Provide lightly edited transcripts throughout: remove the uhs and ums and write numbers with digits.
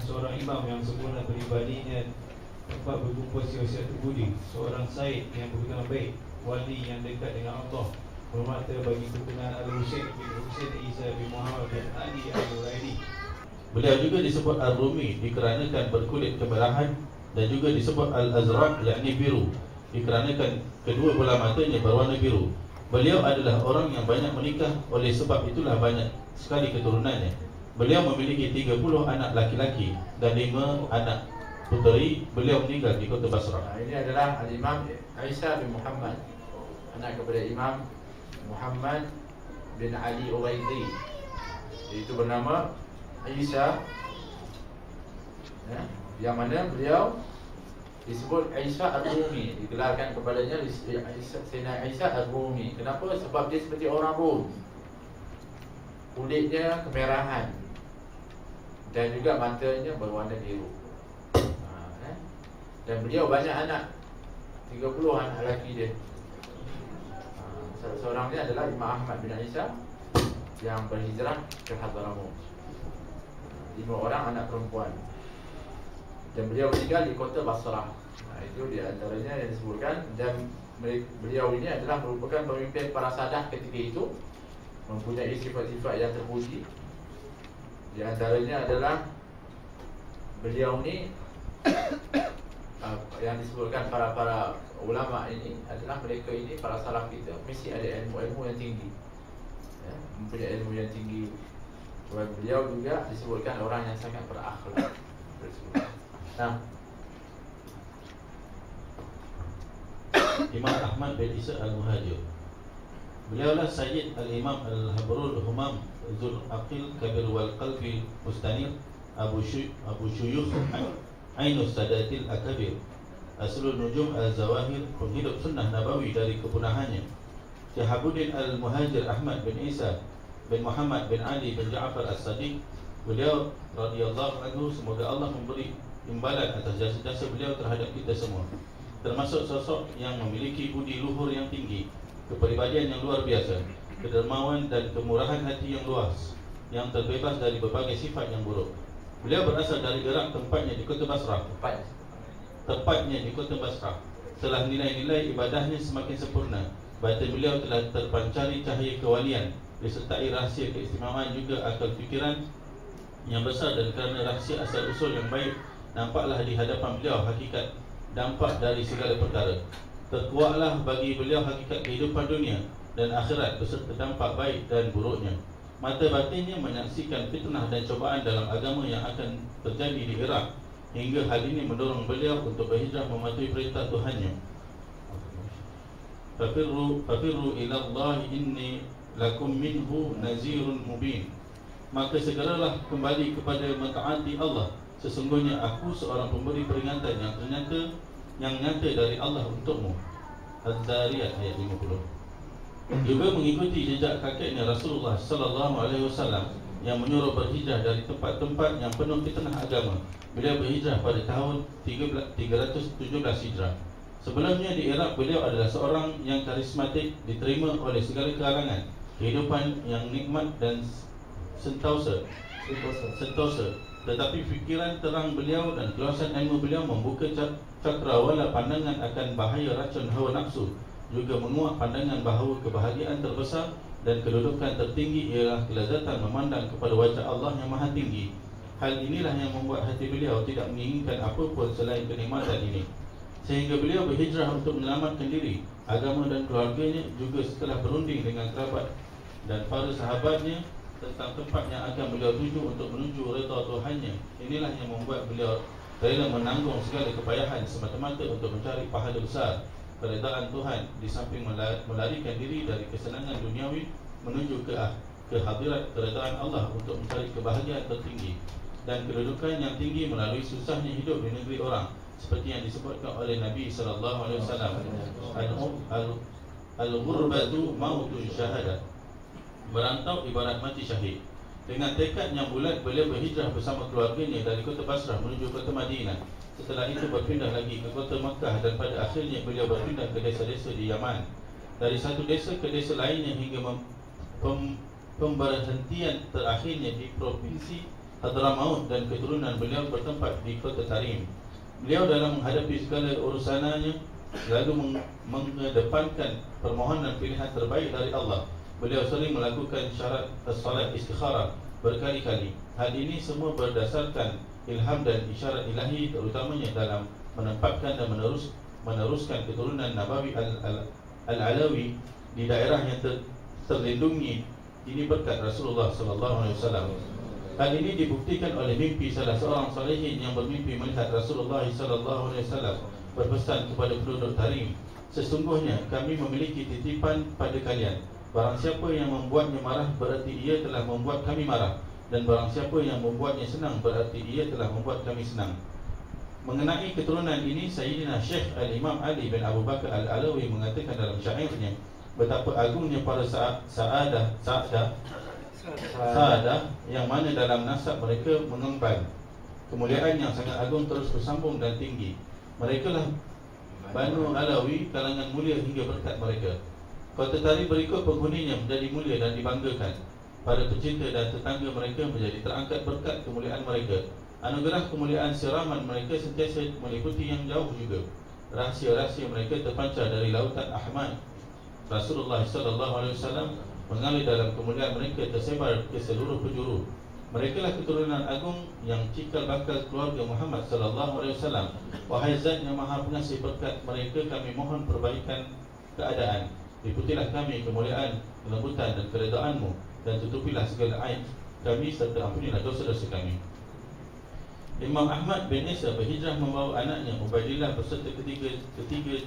seorang imam yang sempurna peribadinya, tempat berkumpul siasat budi, seorang said yang berkenan baik, wali yang dekat dengan Allah, bermata bagi keturunan Al-Husain bin Husain Isa bin Muhammad bin Ali Al-Hurairi. Beliau juga disebut Ar-Rumi dikarenakan berkulit kemerahan, dan juga disebut Al-Azraq yakni biru dikarenakan kedua bola matanya berwarna biru. Beliau adalah orang yang banyak menikah, oleh sebab itulah banyak sekali keturunannya. Beliau memiliki 30 anak laki-laki dan 5 anak puteri. Beliau meninggal di kota Basrah. Ini adalah Al-Imam Isa bin Muhammad, anak kepada Imam Muhammad bin Ali Uwaidi. Itu bernama Isa, yang mana beliau disebut Isa Ar-Rumi, digelarkan kepadanya Sayyidina Isa Ar-Rumi. Kenapa? Sebab dia seperti orang Rom, kulitnya kemerahan dan juga matanya berwarna biru. Dan beliau banyak anak, 30 anak lelaki dia. Salah seorangnya adalah Imam Ahmad bin Isa yang berhijrah ke Hadramaut. 5 orang anak perempuan. Dan beliau meninggal di kota Basrah. Itu di antaranya yang disebutkan. Dan beliau ini adalah merupakan pemimpin para sadah ketika itu, mempunyai sifat-sifat yang terpuji. Di antaranya adalah beliau ni yang disebutkan para ulama ini adalah mereka ini para salaf kita mesti ada ilmu yang tinggi, mempunyai ilmu yang tinggi. Beliau juga disebutkan orang yang sangat berakhlak. Nah, Imam Ahmad bin Isa Al-Muhajir. Beliaulah Sayyid Al-Imam Al-Habrul Humam Zul Aqil Kabir Wal Qalbi Mustanir Abu Syuyukh Ainus Sadatil Akabir, Aslul Nujum Al-Zawahir, penghidup sunnah Nabawi dari kepunahannya. Syahabuddin Al-Muhajir Ahmad bin Isa bin Muhammad bin Ali bin Ja'far As-Sadiq. Beliau radhiyallahu anhu, semoga Allah memberi imbalan atas jasa-jasa beliau terhadap kita semua. Termasuk sosok yang memiliki budi luhur yang tinggi, kepribadian yang luar biasa, kedermawan dan kemurahan hati yang luas, yang terbebas dari berbagai sifat yang buruk. Beliau berasal dari Iraq, tempatnya di kota Basrah. Tempatnya di kota Basrah. Setelah nilai-nilai ibadahnya semakin sempurna, batin beliau telah terpancari cahaya kewalian, disertai rahsia keistimewaan juga akal fikiran yang besar. Dan kerana rahsia asal-usul yang baik, nampaklah di hadapan beliau hakikat dampak dari segala perkara. Terkuatlah bagi beliau hakikat kehidupan dunia dan akhirat beserta dampak baik dan buruknya. Mata batinnya menyaksikan fitnah dan cobaan dalam agama yang akan terjadi di Iraq, hingga hal ini mendorong beliau untuk berhijrah mematuhi perintah Tuhannya. Fafirru ilallahi inni lakum minhu nazirun mubin. Maka segeralah kembali kepada mentaati Allah, sesungguhnya aku seorang pemberi peringatan yang nyata dari Allah untukmu. Az-Zariyat ayat 50. Juga mengikuti jejak kakeknya Rasulullah sallallahu alaihi wasallam yang menyuruh berhijrah dari tempat-tempat yang penuh fitnah agama. Beliau berhijrah pada tahun 317 Hijrah. Sebelumnya di Iraq, beliau adalah seorang yang karismatik, diterima oleh segala kalangan, kehidupan yang nikmat dan sentosa. Tetapi fikiran terang beliau dan keluasan ilmu beliau membuka cakrawala pandangan akan bahaya racun hawa nafsu, juga menguak pandangan bahawa kebahagiaan terbesar dan kedudukan tertinggi ialah kelezatan memandang kepada wajah Allah yang maha tinggi. Hal inilah yang membuat hati beliau tidak menginginkan apapun selain kenikmatan ini, sehingga beliau berhijrah untuk menyelamatkan diri, agama dan keluarganya, juga setelah berunding dengan kerabat dan para sahabatnya tentang tempat yang akan beliau tuju untuk menuju redha Tuhannya. Inilah yang membuat beliau rela menanggung segala kepayahan semata-mata untuk mencari pahala besar, keredaan Tuhan, di samping melarikan diri dari kesenangan duniawi menuju ke hadirat keredaan Allah untuk mencari kebahagiaan tertinggi dan kedudukan yang tinggi melalui susahnya hidup di negeri orang, seperti yang disebutkan oleh Nabi sallallahu alaihi wasallam, al-ghurbatu mautun syahadah. Merantau ibarat mati syahid. Dengan tekad yang bulat, beliau berhijrah bersama keluarganya dari kota Basrah menuju kota Madinah. Setelah itu berpindah lagi ke kota Makkah, dan pada akhirnya beliau berpindah ke desa-desa di Yaman. Dari satu desa ke desa lainnya hingga pemberhentian terakhirnya di provinsi Hadramaut dan keturunan beliau bertempat di kota Tarim. Beliau dalam menghadapi segala urusannya selalu mengedepankan permohonan pilihan terbaik dari Allah. Beliau sering melakukan syarat salat istikharah berkali-kali. Hal ini semua berdasarkan ilham dan isyarat ilahi, terutamanya dalam menempatkan dan meneruskan keturunan Nabawi Al-Alawi di daerah yang terlindungi. Ini berkat Rasulullah SAW. Hal ini dibuktikan oleh mimpi salah seorang salihin yang bermimpi melihat Rasulullah SAW berpesan kepada penduduk Tarim, sesungguhnya kami memiliki titipan pada kalian. Barang siapa yang membuatnya marah, berarti ia telah membuat kami marah, dan barang siapa yang membuatnya senang, berarti ia telah membuat kami senang. Mengenai keturunan ini, Sayyidina Syekh Al-Imam Ali bin Abu Bakar Al-Alawi mengatakan dalam syairnya betapa agungnya para Sa'adah yang mana dalam nasab mereka mengemban kemuliaan yang sangat agung terus bersambung dan tinggi. Mereka lah Banu Alawi, kalangan mulia hingga berkat mereka. Kota Tarim berikut penghuninya menjadi mulia dan dibanggakan. Para pecinta dan tetangga mereka menjadi terangkat berkat kemuliaan mereka. Anugerah kemuliaan siraman mereka sentiasa meliputi yang jauh juga. Rahsia-rahsia mereka terpancar dari lautan Ahmad. Rasulullah SAW mengalir dalam kemuliaan mereka tersebar ke seluruh penjuru. Mereka lah keturunan agung yang cikal bakal keluarga Muhammad SAW. Wahai Zat yang Maha Pengasih, berkat mereka kami mohon perbaikan keadaan. Liputilah kami kemuliaan, kelembutan dan keredaanmu, dan tutupilah segala aib kami serta ampunilah dosa-dosa kami. Imam Ahmad bin Isa berhijrah membawa anaknya Ubaidillah beserta ketiga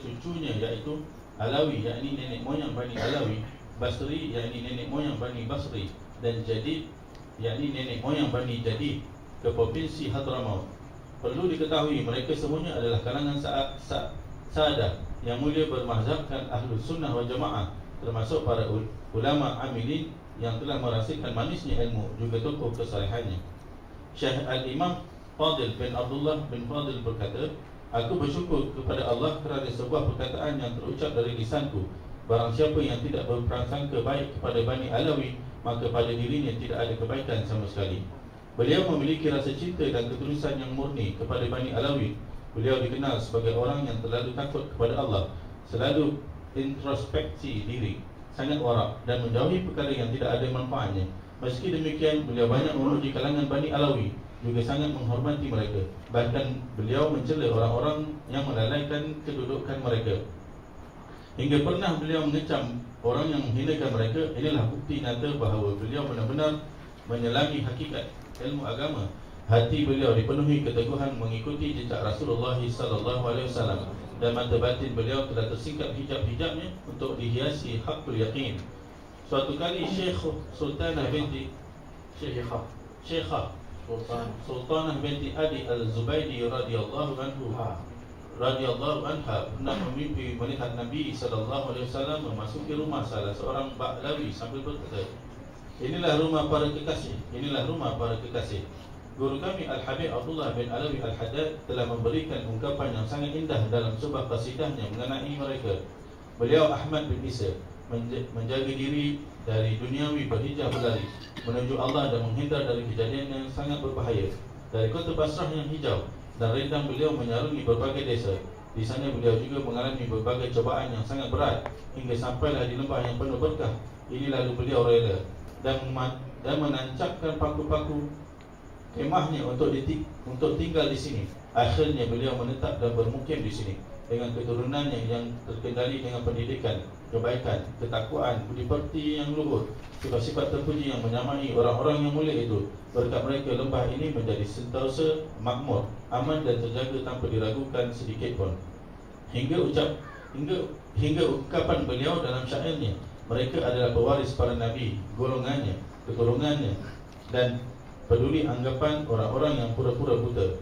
cucunya, iaitu Alawi, yakni nenek moyang Bani Alawi, Basri, yakni nenek moyang Bani Basri, dan Jadid, yakni nenek moyang Bani Jadid, ke provinsi Hadramaut. Perlu diketahui mereka semuanya adalah kalangan Sa'adah yang mulia bermazhabkan Ahlus Sunnah wal Jamaah, termasuk para ulama amilin yang telah merasakan manisnya ilmu, juga tokoh kesalehannya. Syekh Al-Imam Fadil bin Abdullah bin Fadil berkata, aku bersyukur kepada Allah kerana sebuah perkataan yang terucap dari lisanku. Barang siapa yang tidak berprasangka baik kepada Bani Alawi, maka pada dirinya tidak ada kebaikan sama sekali. Beliau memiliki rasa cinta dan ketulusan yang murni kepada Bani Alawi. Beliau dikenal sebagai orang yang terlalu takut kepada Allah, selalu introspeksi diri, sangat warak dan menjauhi perkara yang tidak ada manfaatnya. Meski demikian, beliau banyak memuji kalangan Bani Alawi, juga sangat menghormati mereka. Bahkan beliau mencela orang-orang yang melalaikan kedudukan mereka, hingga pernah beliau mengecam orang yang menghinakan mereka. Inilah bukti nyata bahawa beliau benar-benar menyelami hakikat ilmu agama. Hati beliau dipenuhi keteguhan mengikuti jejak Rasulullah SAW, dan mata batin beliau telah tersingkap hijab-hijabnya untuk dihiasi haqqul yaqin. Suatu kali Sultanah binti Adi Al-Zubaydi radhiyallahu anha pernah memimpi melihat Nabi SAW memasuki rumah salah seorang Ba'lawi sambil berkata, inilah rumah para kekasih, inilah rumah para kekasih. Guru kami Al-Habib Abdullah bin Alawi Al-Haddad telah memberikan ungkapan yang sangat indah dalam sebuah qasidahnya mengenai mereka. Beliau Ahmad bin Isa menjaga diri dari duniawi, berhijrah berlari menuju Allah dan menghindar dari kejadian yang sangat berbahaya. Dari kota Basrah yang hijau dan rindang, beliau menyarungi berbagai desa. Di sana beliau juga mengalami berbagai cobaan yang sangat berat, hingga sampailah di lembah yang penuh berkah. Ini lalu beliau rela dan menancapkan paku-paku kemahnya untuk tinggal di sini. Akhirnya beliau menetap dan bermukim di sini dengan keturunannya yang terkendali dengan pendidikan, kebaikan, ketakwaan, budi pekerti yang luhur, sifat-sifat terpuji yang menyamai orang-orang yang mulia itu. Berkat mereka lembah ini menjadi sentosa, makmur, aman dan terjaga tanpa diragukan sedikit pun. Hingga ungkapan beliau dalam syairnya, mereka adalah pewaris para nabi, golongannya, keturunannya, dan peduli anggapan orang-orang yang pura-pura buta.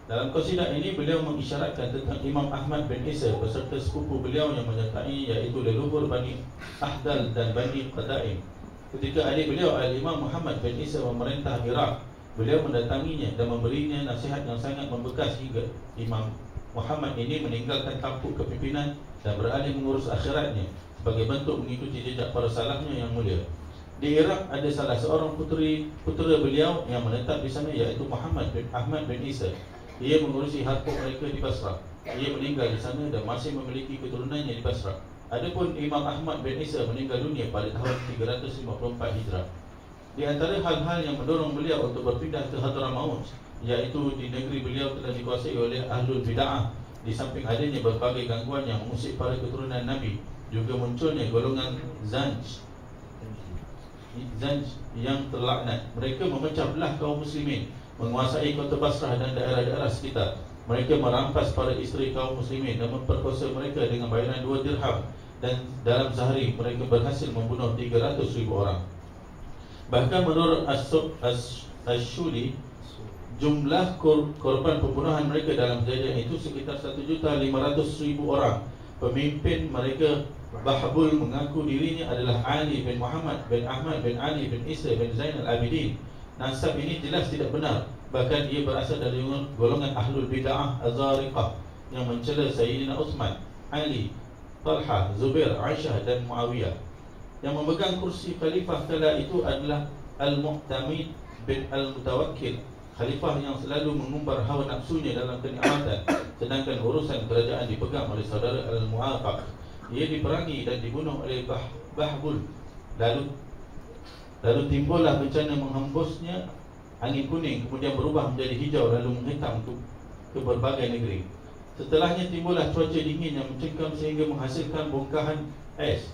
Dalam qasidah ini beliau mengisyaratkan tentang Imam Ahmad bin Isa beserta sepupu beliau yang menyertai, iaitu leluhur Bani Ahdal dan Bani Qadaim. Ketika adik beliau Al-Imam Muhammad bin Isa memerintah Iraq, beliau mendatanginya dan memberinya nasihat yang sangat membekas hingga Imam Muhammad ini meninggalkan tampuk kepimpinan dan beralih mengurus akhiratnya sebagai bentuk mengikuti jejak para salafnya yang mulia. Di Iraq ada salah seorang putera beliau yang menetap di sana, iaitu Muhammad bin Ahmad bin Isa. Ia mengurusi harta mereka di Basrah. Ia meninggal di sana dan masih memiliki keturunannya di Basrah. Adapun Imam Ahmad bin Isa meninggal dunia pada tahun 354 Hijrah. Di antara hal-hal yang mendorong beliau untuk berpindah ke Hadramaut, iaitu di negeri beliau telah dikuasai oleh Ahlul Bid'ah. Di samping adanya berbagai gangguan yang mengusik para keturunan Nabi, juga munculnya golongan Zanj yang terlaknat. Mereka memecah belah kaum muslimin, menguasai kota Basrah dan daerah-daerah sekitar. Mereka merampas para isteri kaum muslimin dan memperkosa mereka dengan bayaran 2 dirham. Dan dalam sehari mereka berhasil membunuh 300,000 orang. Bahkan menurut Ash-Shuli, jumlah korban pembunuhan mereka dalam kejadian itu sekitar 1.500.000 orang. Pemimpin mereka Bahbul mengaku dirinya adalah Ali bin Muhammad bin Ahmad bin Ali bin Isa bin Zainal Abidin. Nasab ini jelas tidak benar. Bahkan ia berasal dari golongan Ahlul Bid'ah Az-Zariqah yang mencela Sayyidina Uthman, Ali, Talha, Zubair, Aisyah dan Muawiyah. Yang memegang kursi khalifah kala itu adalah Al-Mu'tamid bin Al-Mutawakkil, khalifah yang selalu mengumbar hawa nafsunya dalam kenikmatan, sedangkan urusan kerajaan dipegang oleh saudara Al-Mu'afaq. Ia diperangi dan dibunuh oleh Bahbul. Lalu timbullah bencana menghembusnya angin kuning, kemudian berubah menjadi hijau lalu menghitam ke berbagai negeri. Setelahnya timbullah cuaca dingin yang mencekam sehingga menghasilkan bongkahan ais.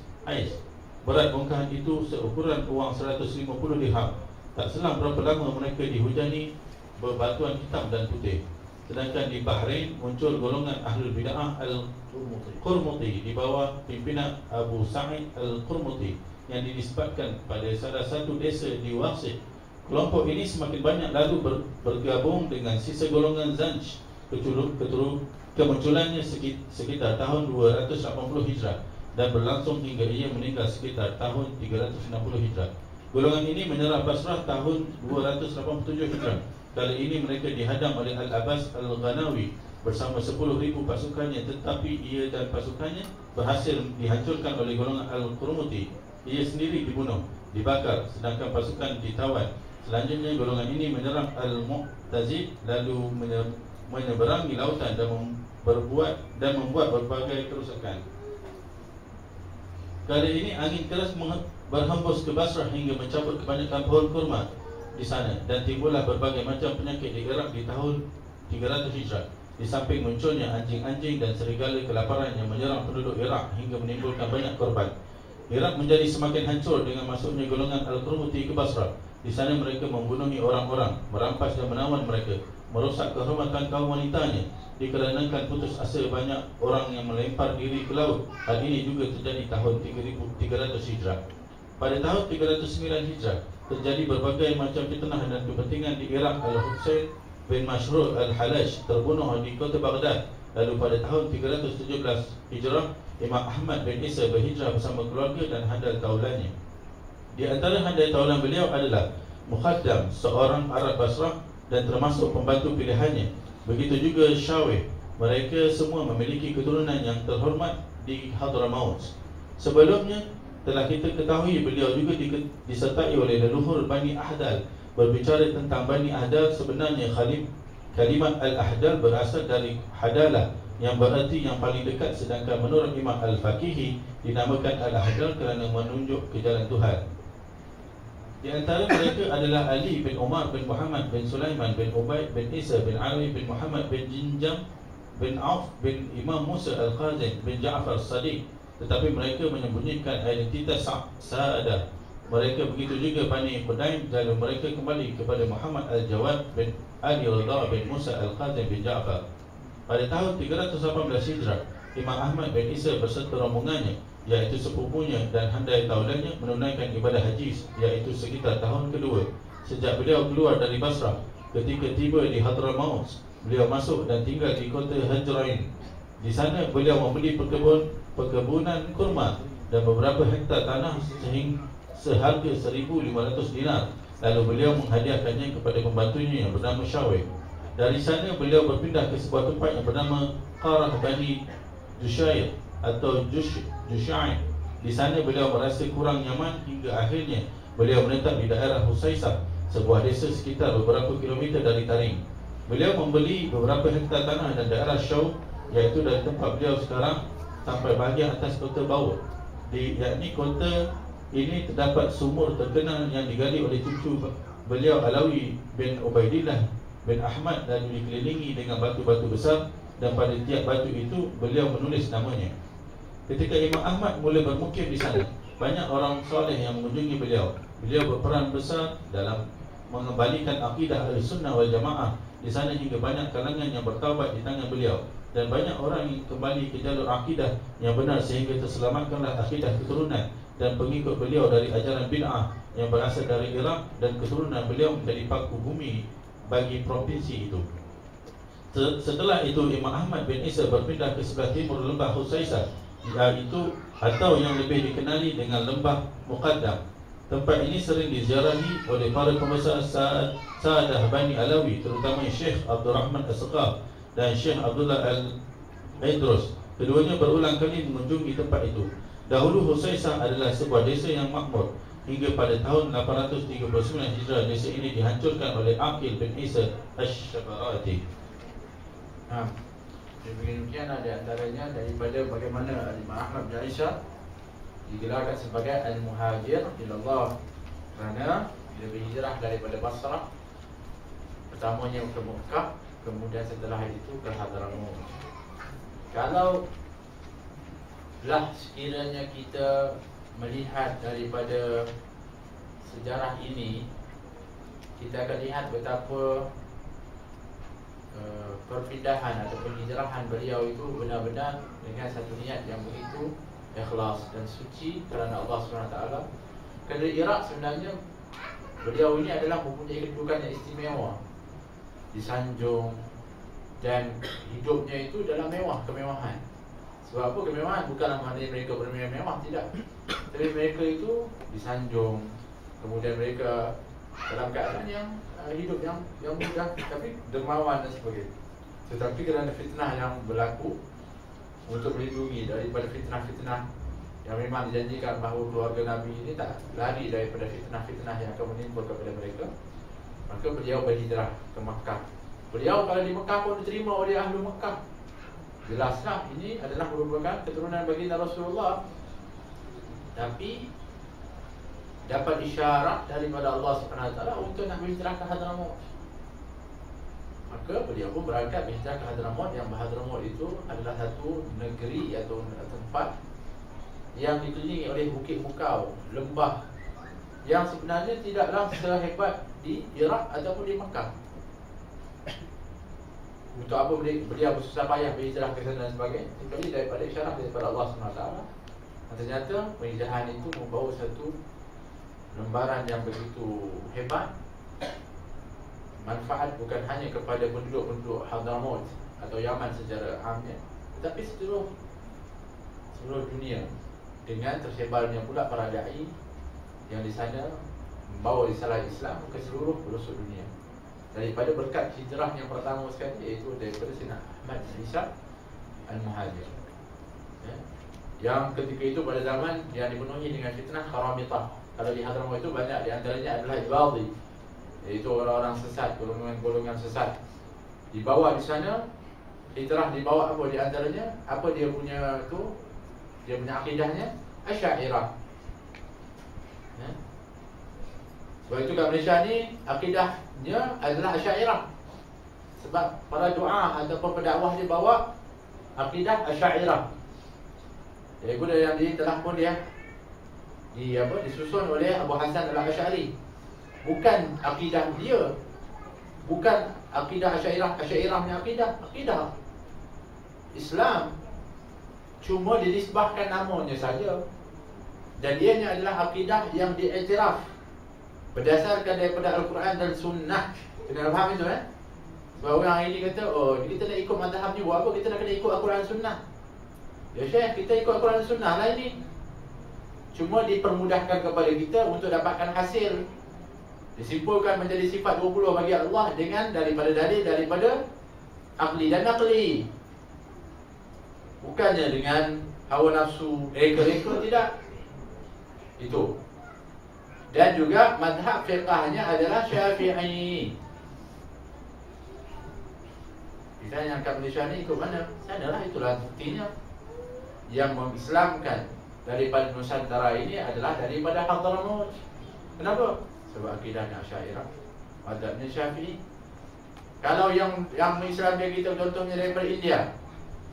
Berat bongkahan itu seukuran uang 150 dirham. Tak selang berapa lama mereka dihujani berbatuan hitam dan putih. Sedangkan di Bahrain muncul golongan Ahlul Bid'ah Al-Qurmuti di bawah pimpinan Abu Sa'id Al-Qurmuti yang dinisbatkan pada salah satu desa di Wasit. Kelompok ini semakin banyak lalu bergabung dengan sisa golongan Zanj. Kemunculannya sekitar tahun 280 Hijrah dan berlangsung hingga ia meninggal sekitar tahun 360 Hijrah. Golongan ini menyerah Basrah tahun 287 Hijrah. Kali ini mereka dihadang oleh Al-Abbas Al-Ghanawi bersama 10,000 pasukannya, tetapi ia dan pasukannya berhasil dihancurkan oleh golongan Al-Qurmuti. Ia sendiri dibunuh, dibakar, sedangkan pasukan ditawan. Selanjutnya golongan ini menyerang Al-Mu'tazid lalu menyeberangi lautan dan membuat berbagai kerusakan. Kali ini angin keras berhembus ke Basrah hingga mencabut kebanyakan pohon kurma di sana, dan timbullah berbagai macam penyakit di Iraq di tahun 300 Hijrah. Di samping munculnya anjing-anjing dan serigala kelaparan yang menyerang penduduk Iraq hingga menimbulkan banyak korban. Iraq menjadi semakin hancur dengan masuknya golongan Al-Qurmuti ke Basrah. Di sana mereka membunuhi orang-orang, merampas dan menawan mereka, merosak kehormatan kaum wanitanya. Dikarenakan putus asa banyak orang yang melempar diri ke laut. Hal ini juga terjadi tahun 300 Hijrah. Pada tahun 309 Hijrah terjadi berbagai macam fitnah dan kepentingan di Iraq. Al-Husain bin Mashrur Al-Halaj terbunuh di kota Baghdad. Lalu pada tahun 317 Hijrah, Imam Ahmad bin Isa berhijrah bersama keluarga dan handal taulannya. Di antara handal taulan beliau adalah Mukhaddam, seorang Arab Basrah dan termasuk pembantu pilihannya. Begitu juga Syawih. Mereka semua memiliki keturunan yang terhormat di Hadramaut. Sebelumnya telah kita ketahui beliau juga disertai oleh leluhur Bani Ahdal. Berbicara tentang Bani Ahdal, sebenarnya kalimat Al-Ahdal berasal dari Hadalah yang berarti yang paling dekat, sedangkan menurut Imam Al-Faqihi dinamakan Al-Ahdal kerana menunjuk ke jalan Tuhan. Di antara mereka adalah Ali bin Umar bin Muhammad bin Sulaiman bin Ubaid bin Isa bin Ali bin Muhammad bin Jinjam bin Auf bin Imam Musa Al-Khazin bin Ja'far Sadiq. Tetapi mereka menyembunyikan identitas Sa'adah. Mereka begitu juga Bani Qudaim, lalu mereka kembali kepada Muhammad Al-Jawad bin Ali Ridha bin Musa Al-Khazin bin Ja'far. Pada tahun 318 Hijrah, Imam Ahmad bin Isa berserta rombongannya, iaitu sepupunya dan handai taulannya, menunaikan ibadah haji, iaitu sekitar tahun kedua sejak beliau keluar dari Basrah. Ketika tiba di Hadramaut, beliau masuk dan tinggal di kota Hajrain. Di sana beliau membeli perkebunan kurma dan beberapa hektar tanah seharga 1,500 dinar. Lalu beliau menghadiahkannya kepada pembantunya yang bernama Syawih. Dari sana beliau berpindah ke sebuah tempat yang bernama Qarah Bani Jushair atau Jushai. Di sana beliau merasa kurang nyaman hingga akhirnya Beliau menetap di daerah Husaisah, sebuah desa sekitar beberapa kilometer dari Tarim. Beliau membeli beberapa hektar tanah dan daerah Syau, iaitu dari tempat beliau sekarang sampai bahagian atas kota Bawah. Yakni kota ini terdapat sumur terkenal yang digali oleh cucu beliau Alawi bin Ubaidillah bin Ahmad dan dikelilingi dengan batu-batu besar, dan pada tiap batu itu beliau menulis namanya. Ketika Imam Ahmad mula bermukim di sana, banyak orang soleh yang mengunjungi beliau. Beliau berperan besar dalam mengembalikan akidah Ahlussunnah wal Jamaah di sana, hingga banyak kalangan yang bertaubat di tangan beliau, dan banyak orang yang kembali ke jalur akidah yang benar, sehingga terselamatkanlah akidah keturunan dan pengikut beliau dari ajaran bid'ah yang berasal dari Iraq, dan keturunan beliau menjadi paku bumi bagi provinsi itu. Setelah itu Imam Ahmad bin Isa berpindah ke sebelah timur lembah Husaisah, iaitu atau yang lebih dikenali dengan lembah Muqaddam. Tempat ini sering diziarahi oleh para pembesar Sa'adah Bani Alawi, terutama Syekh Abdul Rahman As-Saqaf dan Syekh Abdullah Al-Idrus. Keduanya berulang kali mengunjungi tempat itu. Dahulu Husaisah adalah sebuah desa yang makmur. Hingga pada tahun 839 Hijrah, desa ini dihancurkan oleh Aqil bin Isa Asy-Syabarati. Demikian ada antaranya daripada bagaimana Imam Ahmad bin Isa digelarkan sebagai Al-Muhajir ilallah, kerana dia berhijrah daripada Basrah, pertamanya ke Mekah, kemudian setelah itu ke Hadramaut. Kalau lah sekiranya kita melihat daripada sejarah ini, kita akan lihat betapa perpindahan atau penghijrahan beliau itu benar-benar dengan satu niat yang begitu ikhlas dan suci kerana Allah SWT. Kerana Iraq sebenarnya beliau ini adalah mempunyai kedudukan yang istimewa, disanjung, dan hidupnya itu dalam mewah, kemewahan. Sebab apa kemewahan? Bukanlah maknanya mereka bermewah-mewah, tidak. Tapi mereka itu disanjung, kemudian mereka dalam keadaan yang hidup yang mudah, tapi dermawan dan sebagainya. Tetapi kerana fitnah yang berlaku, untuk melindungi daripada fitnah-fitnah yang memang dijanjikan bahawa keluarga Nabi ini tak lari daripada fitnah-fitnah yang akan menimbul kepada mereka, maka beliau berhijrah ke Makkah. Beliau kalau di Makkah pun diterima oleh ahli Makkah. Jelaslah ini adalah merupakan keturunan baginda Rasulullah, tapi dapat isyarat daripada Allah SWT untuk nak berhijrah ke Hadramaut. Maka beliau pun berangkat berhijrah ke Hadramaut, yang Hadramaut itu adalah satu negeri atau tempat yang dikelilingi oleh bukit bukau, lembah, yang sebenarnya tidaklah sehebat di Iraq ataupun di Mekah. Untuk apa beliau bersusah payah berhijrah ke sana dan sebagainya? Sekali daripada isyarat daripada Allah SWT. Dan ternyata penghijrahan itu membawa satu lembaran yang begitu hebat, manfaat bukan hanya kepada penduduk-penduduk Hadramaut atau Yaman secara amnya, tetapi seluruh dunia, dengan tersebarnya pula para da'i yang di sana membawa risalah Islam ke seluruh pelosok dunia. Daripada berkat hijrah yang pertama sekali, iaitu daripada Sayyidina Ahmad bin Isa Al-Muhajir, yang ketika itu pada zaman yang dipenuhi dengan fitnah Karamitah. Kalau di Hadramaut itu banyak di antaranya adalah Ibadhi, iaitu orang-orang sesat, golongan-golongan sesat. Dibawa di sana, hijrah dibawa apa di antaranya? Apa dia punya tu? Dia punya akidahnya Asy'ariyah. Sebab itu kat Malaysia ni akidahnya adalah Asy'ariyah. Sebab para doa ataupun pendakwah dia bawa akidah Asy'ariyah. Jadi guna yang dia telah pun dia disusun oleh Abu Hasan Al-Asy'ari. Bukan akidah dia, bukan akidah Asy'ariyah punya akidah Islam, cuma dinisbahkan namanya saja. Dan ianya adalah akidah yang diiktiraf berdasarkan daripada Al-Quran dan Sunnah. Kena faham itu Sebab orang ini kata, oh kita nak ikut mazhab ni, buat apa kita nak kena ikut Al-Quran dan Sunnah? Ya Syekh, kita ikut Al-Quran dan Sunnah lah ini. Cuma dipermudahkan kepada kita untuk dapatkan hasil. Disimpulkan menjadi sifat 20 bagi Allah dengan daripada dalil daripada akli dan nakli. Bukannya dengan hawa nafsu, reka-reka, tidak. Itu. Dan juga madhab fiqahnya adalah Syafi'i. Kita yang kat Malaysia ni ikut mana? Sanalah, itulah buktinya. Yang mengislamkan daripada Nusantara ini adalah daripada Hadramaut. Kenapa? Sebab akidahnya Asy'ariyah, madhabnya Syafi'i. Kalau yang mengislamkan kita contohnya daripada India,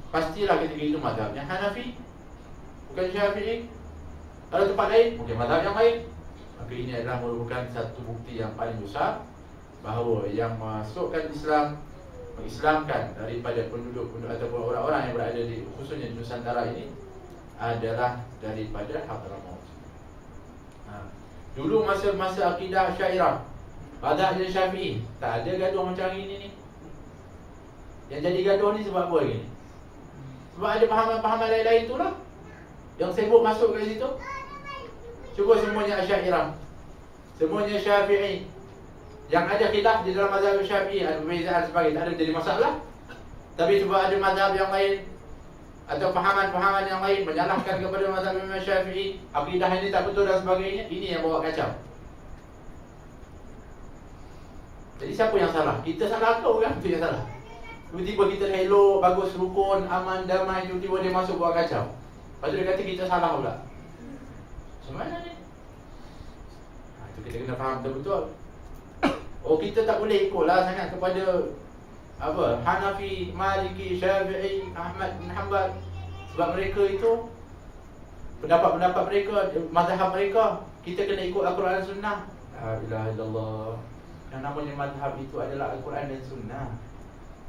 pastilah ketika itu madhabnya Hanafi, bukan Syafi'i. Kalau tempat lain, mungkin madhab yang lain. Maka ini adalah merupakan satu bukti yang paling besar bahawa yang masukkan Islam, mengislamkan daripada penduduk-penduduk ataupun orang-orang yang berada di khususnya di Nusantara ini adalah daripada Hadramaut. Dulu masa-masa akidah Asy'ariyah, madhabnya Syafi'i, tak ada gaduh macam ini ni. Yang jadi gaduh ni sebab apa lagi? Sebab ada pahaman-pahaman lain-lain itulah yang sibuk masuk ke situ. Cuba semuanya Asy'ariyah, semuanya Syafi'i. Yang ada khilaf di dalam mazhab Syafi'i, ada perbezaan sebagainya, tak ada jadi masalah. Tapi cuba ada mazhab yang lain atau pahaman-pahaman yang lain menyalahkan kepada mazhab Imam Syafi'i, akidah ini tak betul dan sebagainya, ini yang bawa kacau. Jadi siapa yang salah? Kita salah atau orang tu yang salah? Tiba-tiba kita elok, bagus, rukun, aman, damai, tiba-tiba dia masuk buat kacau. Lepas tu dia kata kita salah pula. Macam mana ni? Itu kita kena faham betul-betul. Oh, kita tak boleh ikutlah sangat kepada apa, Hanafi, Maliki, Syafi'i, Ahmad bin Hanbal. Sebab mereka itu pendapat-pendapat mereka, mazhab mereka, kita kena ikut Al-Quran dan Sunnah. La ilaha illallah. Yang namanya mazhab itu adalah Al-Quran dan Sunnah.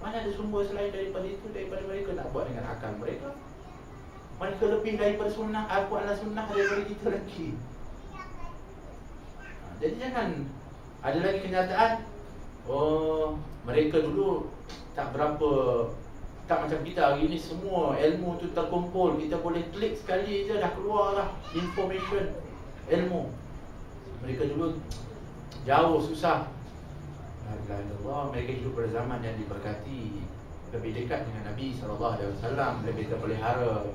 Mana ada sumber selain daripada itu, daripada mereka nak buat dengan akal mereka. Mereka lebih daripada Sunnah, Al-Quran dan Sunnah daripada kita lagi. Jadi jangan ada lagi kenyataan, oh, mereka dulu tak berapa, tak macam kita hari ini semua ilmu tu terkumpul. Kita boleh klik sekali je dah keluar lah information, ilmu. Mereka dulu jauh, susah. Alhamdulillah, mereka hidup pada zaman yang diberkati, lebih dekat dengan Nabi SAW, lebih terpelihara.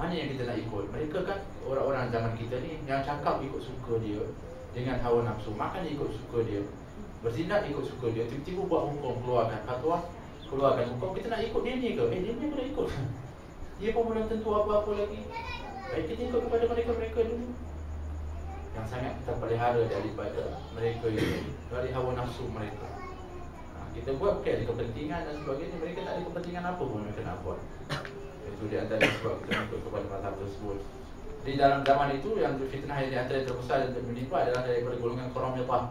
Mana yang kita nak ikut? Mereka kan orang-orang zaman kita ni yang cakap ikut suka dia, dengan hawa nafsu, makan ikut suka dia, berzinah ikut suka dia, tiba-tiba buat hukum, keluarkan fatwa, keluarkan hukum. Kita nak ikut dia ni ke? Dia ni boleh ikut. Dia pun belum tentu apa-apa lagi. Baik, kita ikut kepada mereka-mereka dulu yang sangat terpelihara daripada mereka ini, dari hawa nafsu mereka. Kita buat bukan ada kepentingan dan sebagainya. Mereka tak ada kepentingan apa pun mereka nak buat. Itu di antara sebab kita ikut kepada mazhab tersebut. Di dalam zaman itu yang fitnah yang di antara yang terbesar dan menimpa adalah daripada golongan Qaramitah.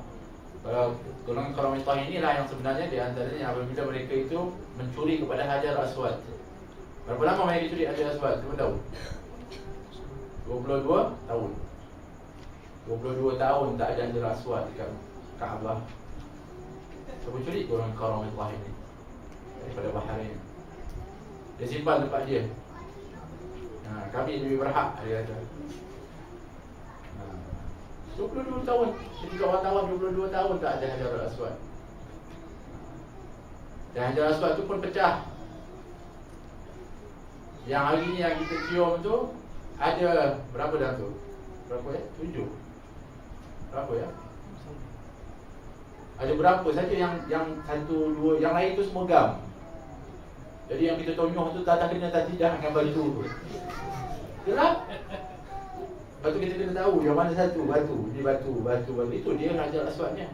Golongan Qaramitah inilah yang sebenarnya di antaranya apabila mereka itu mencuri kepada Hajar Aswad. Berapa lama mereka curi Hajar Aswad? Kamu tahu? 22 tahun. 22 tahun tak ada Hajar Aswad dekat Kaabah. Siapa curi? Golongan Qaramitah ini daripada Bahrain. Dia simpan tempat dia. Kami lebih berhak, dia kata. 22 tahun. Jadi kawan-kawan 22 tahun tak ada Hajar Aswad. Dan Hajar Aswad tu pun pecah. Yang hari ni yang kita cium tu ada berapa dah tu? Berapa ya? 7. Berapa ya? Ada berapa saja yang 1, 2, yang lain tu semua gam. Jadi yang kita tonyoh tu tak kena tak tidak dengan batu tu. Gelap. Lepas tu kita kena tahu yang mana satu batu. Ini batu. Itu dia Hajar Aswadnya.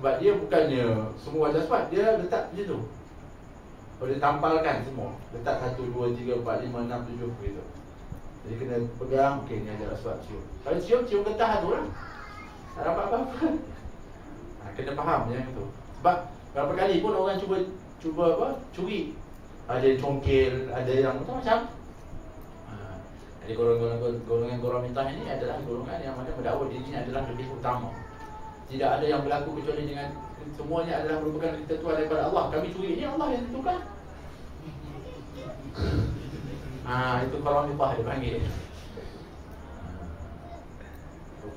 Sebab dia bukannya semua Hajar Aswad, dia letak macam tu. Kalau dia tampalkan semua, letak 1, 2, 3, 4, 5, 6, 7 begitu. Jadi kena pegang, okey ni Hajar Aswad cium. Kalau cium getah tu lah. Tak dapat apa-apa. Kena faham yang itu. Sebab berapa kali pun orang cuba apa? Curi. Ada yang congkel, ada yang macam-macam. Jadi golongan Qaramitah ini adalah golongan yang mana mendakwa dirinya adalah lebih utama. Tidak ada yang berlaku kecuali dengan semuanya adalah merupakan ketentuan daripada Allah. Kami curi ini Allah yang tentukan. Itu Qaramitah dia panggil.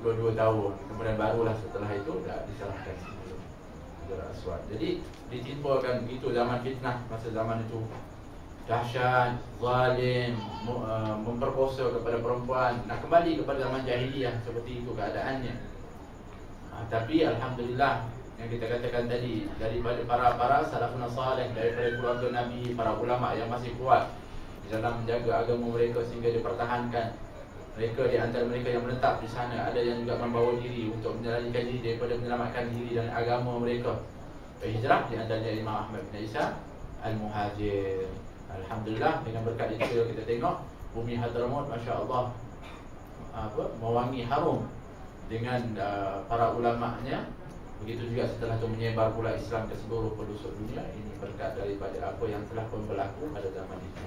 22 tahun. Kemudian barulah setelah itu dah diserahkan sebelum Hajar Aswad. Jadi ditimpakan begitu zaman fitnah masa zaman itu. dahsyat, zalim, memperkosa kepada perempuan, nak kembali kepada zaman jahiliyah seperti itu keadaannya. Tapi alhamdulillah yang kita katakan tadi, daripada para salafun salih, daripada keluarga Nabi, para ulama yang masih kuat di dalam menjaga agama mereka sehingga dipertahankan. Mereka di antara mereka yang menetap di sana, ada yang juga membawa diri untuk menyelamatkan diri daripada menyelamatkan diri dan agama mereka. Berhijrah di antaranya Imam Ahmad bin Isa Al-Muhajir. Alhamdulillah, dengan berkat itu kita tengok bumi Hadramaut, masya-Allah, mewangi harum dengan para ulama'nya. Begitu juga setelah itu menyebar pula Islam ke seluruh pelosok dunia. Ini berkat daripada apa yang telah pun berlaku pada zaman itu.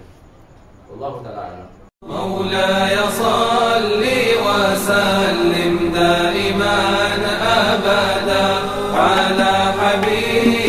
Wallahu ta'ala a'lam. مولاي صل وسلم دائما أبدا على حبيبك